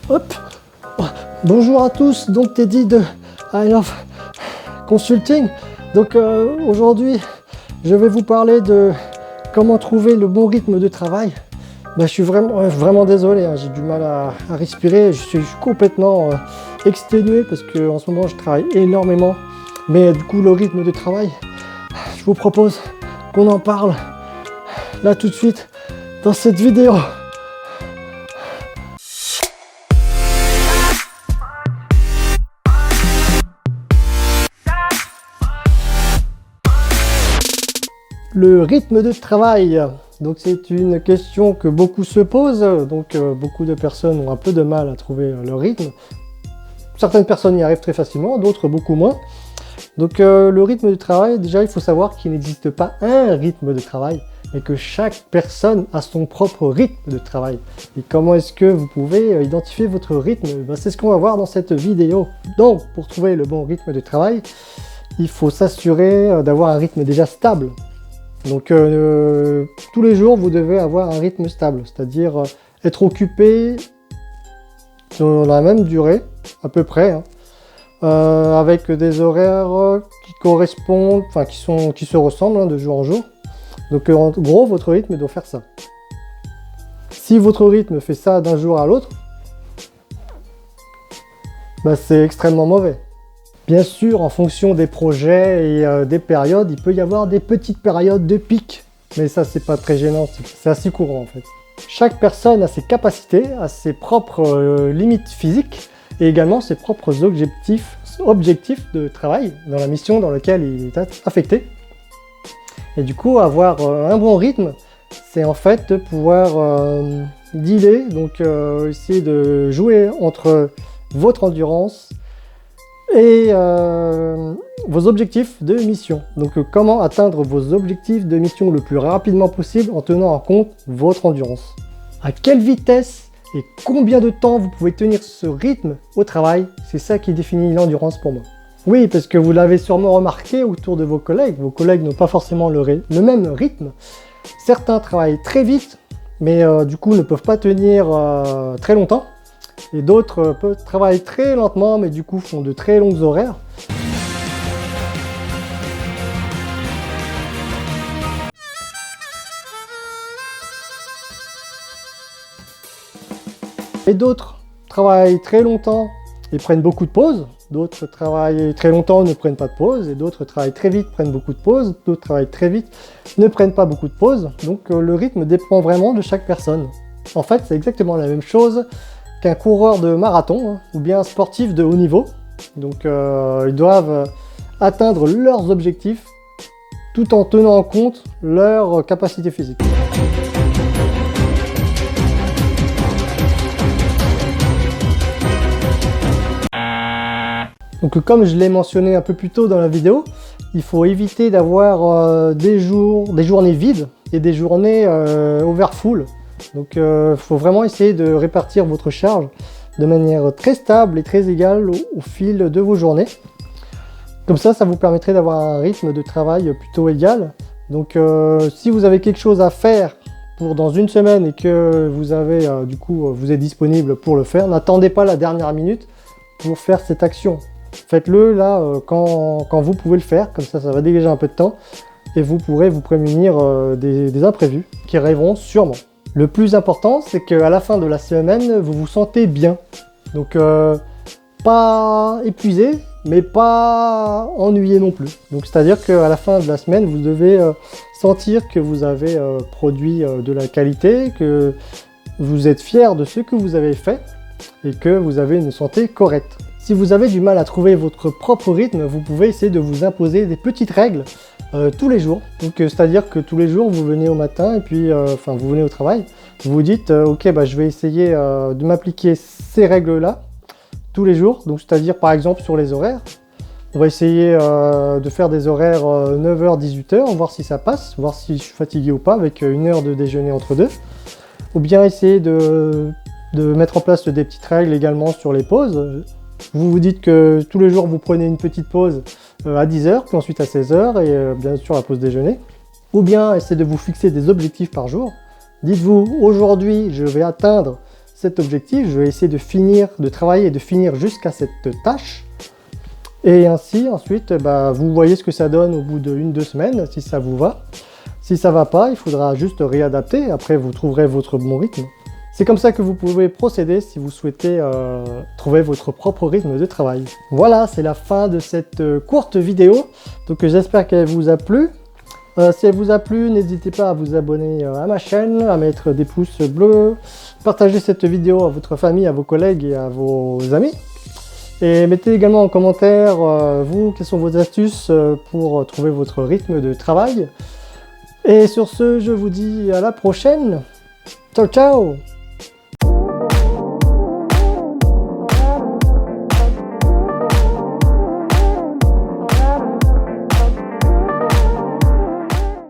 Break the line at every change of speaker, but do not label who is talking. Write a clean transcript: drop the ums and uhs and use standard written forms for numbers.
Hop. Bonjour à tous, donc Teddy de I Love Consulting. Donc aujourd'hui, je vais vous parler de comment trouver le bon rythme de travail. Je suis vraiment désolé, hein, j'ai du mal à respirer, je suis complètement exténué parce qu'en ce moment je travaille énormément. Mais du coup le rythme de travail, je vous propose qu'on en parle là tout de suite dans cette vidéo. Le rythme de travail, donc c'est une question que beaucoup se posent, donc beaucoup de personnes ont un peu de mal à trouver leur rythme. Certaines personnes y arrivent très facilement, d'autres beaucoup moins. Donc le rythme de travail, déjà il faut savoir qu'il n'existe pas un rythme de travail, mais que chaque personne a son propre rythme de travail. Et comment est-ce que vous pouvez identifier votre rythme? C'est ce qu'on va voir dans cette vidéo. Donc pour trouver le bon rythme de travail, il faut s'assurer d'avoir un rythme déjà stable. Donc tous les jours, vous devez avoir un rythme stable, c'est-à-dire être occupé sur la même durée, à peu près, hein, avec des horaires qui correspondent, enfin qui se ressemblent hein, de jour en jour. Donc en gros, votre rythme doit faire ça. Si votre rythme fait ça d'un jour à l'autre, c'est extrêmement mauvais. Bien sûr, en fonction des projets et des périodes, il peut y avoir des petites périodes de pic. Mais ça, c'est pas très gênant, c'est assez courant en fait. Chaque personne a ses capacités, a ses propres limites physiques et également ses propres objectifs de travail dans la mission dans laquelle il est affecté. Et du coup, avoir un bon rythme, c'est en fait de pouvoir dealer, donc essayer de jouer entre votre endurance et vos objectifs de mission. Donc comment atteindre vos objectifs de mission le plus rapidement possible en tenant en compte votre endurance. À quelle vitesse et combien de temps vous pouvez tenir ce rythme au travail, c'est ça qui définit l'endurance pour moi. Oui, parce que vous l'avez sûrement remarqué autour de vos collègues n'ont pas forcément le même rythme. Certains travaillent très vite, mais du coup ne peuvent pas tenir très longtemps. Et d'autres travaillent très lentement, mais du coup font de très longues horaires. Et d'autres travaillent très longtemps et prennent beaucoup de pauses. D'autres travaillent très longtemps, ne prennent pas de pause. Et d'autres travaillent très vite, prennent beaucoup de pauses. D'autres travaillent très vite, ne prennent pas beaucoup de pauses. Donc le rythme dépend vraiment de chaque personne. En fait, c'est exactement la même chose qu'un coureur de marathon hein, ou bien un sportif de haut niveau. Donc ils doivent atteindre leurs objectifs tout en tenant en compte leur capacité physique. Donc comme je l'ai mentionné un peu plus tôt dans la vidéo, il faut éviter d'avoir des journées vides et des journées overfull. Donc il faut vraiment essayer de répartir votre charge de manière très stable et très égale au fil de vos journées. Comme ça vous permettrait d'avoir un rythme de travail plutôt égal. Donc si vous avez quelque chose à faire pour dans une semaine et que vous avez vous êtes disponible pour le faire, n'attendez pas la dernière minute pour faire cette action. Faites-le là quand vous pouvez le faire, comme ça va dégager un peu de temps et vous pourrez vous prémunir des imprévus qui arriveront sûrement. Le plus important, c'est qu'à la fin de la semaine, vous vous sentez bien. Donc, pas épuisé, mais pas ennuyé non plus. Donc, c'est-à-dire qu'à la fin de la semaine, vous devez sentir que vous avez produit de la qualité, que vous êtes fier de ce que vous avez fait et que vous avez une santé correcte. Si vous avez du mal à trouver votre propre rythme, vous pouvez essayer de vous imposer des petites règles tous les jours. Donc c'est-à-dire que tous les jours vous venez au matin et puis vous venez au travail, vous vous dites ok je vais essayer de m'appliquer ces règles là tous les jours. Donc c'est-à-dire par exemple sur les horaires, on va essayer de faire des horaires 9h 18h, voir si ça passe, voir si je suis fatigué ou pas avec une heure de déjeuner entre deux. Ou bien essayer de mettre en place des petites règles également sur les pauses. Vous vous dites que tous les jours vous prenez une petite pause à 10h, puis ensuite à 16h et bien sûr la pause déjeuner. Ou bien essayez de vous fixer des objectifs par jour. Dites-vous aujourd'hui je vais atteindre cet objectif, je vais essayer de finir, de travailler et de finir jusqu'à cette tâche. Et ainsi, ensuite, vous voyez ce que ça donne au bout de 1-2 semaines, si ça vous va. Si ça va pas, il faudra juste réadapter, après vous trouverez votre bon rythme. C'est comme ça que vous pouvez procéder si vous souhaitez trouver votre propre rythme de travail. Voilà, c'est la fin de cette courte vidéo. Donc j'espère qu'elle vous a plu. Si elle vous a plu, n'hésitez pas à vous abonner à ma chaîne, à mettre des pouces bleus, partager cette vidéo à votre famille, à vos collègues et à vos amis. Et mettez également en commentaire, vous, quelles sont vos astuces pour trouver votre rythme de travail. Et sur ce, je vous dis à la prochaine. Ciao, ciao!